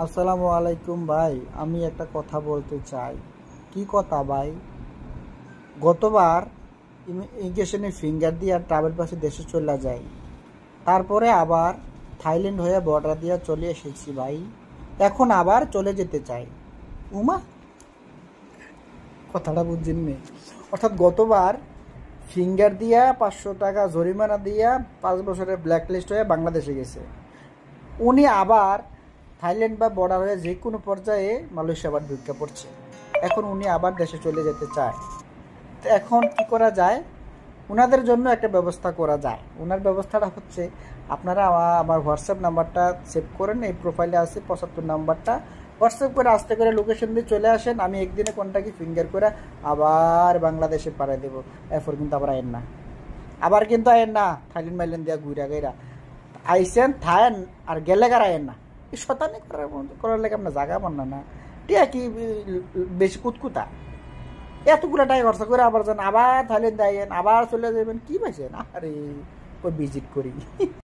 আসসালামু আলাইকুম ভাই, আমি একটা কথা বলতে চাই। কি কথা ভাই? গতবার ইমিগ্রেশনে ফিঙ্গার দিয়ে আর ট্রাভেল পাসে দেশে চলে যাই, তারপরে আবার থাইল্যান্ড হয়ে বর্ডার দিয়ে চলে এসেছি ভাই। এখন আবার চলে যেতে চাই। উমা, কথাটা বুঝছেননি? অর্থাৎ গতবার ফিঙ্গার দিয়া 500 টাকা জরিমানা দিয়া 5 বছরের ব্ল্যাক লিস্ট হয়ে বাংলাদেশে গেছে। উনি আবার থাইল্যান্ড বা বর্ডার হয়ে যে কোনো পর্যায়ে মালয়েশিয়া আবার ঢুকে পড়ছে। এখন উনি আবার দেশে চলে যেতে চায়। তো এখন কি করা যায়? ওনাদের জন্য একটা ব্যবস্থা করা যায়। ওনার ব্যবস্থাটা হচ্ছে, আপনারা আমার হোয়াটসঅ্যাপ নাম্বারটা সেভ করেন, এই প্রোফাইলে আছে 75 নাম্বারটা। হোয়াটসঅ্যাপ করে আস্তে করে লোকেশন দিয়ে চলে আসেন, আমি একদিনে কোনটাকে ফিঙ্গার করে আবার বাংলাদেশে পাঠিয়ে দেবো। এরপর কিন্তু আবার আইন না, আবার কিন্তু আইন না থাইল্যান্ড মাইল্যান্ড দিয়া ঘুরা গেরা আইসেন থাইন আর গেলে গার আইন না। এই শতানি করার লেগে আপনার জায়গা পান না। টিয়া কি বেশি কুতকুতা? এতগুলো টাকা খরচা করে আবার যান, আবার থাইল্যান্ড আইয়েন, আবার চলে যাবেন, কি পাইছেন? আরে ওই ভিজিট করি।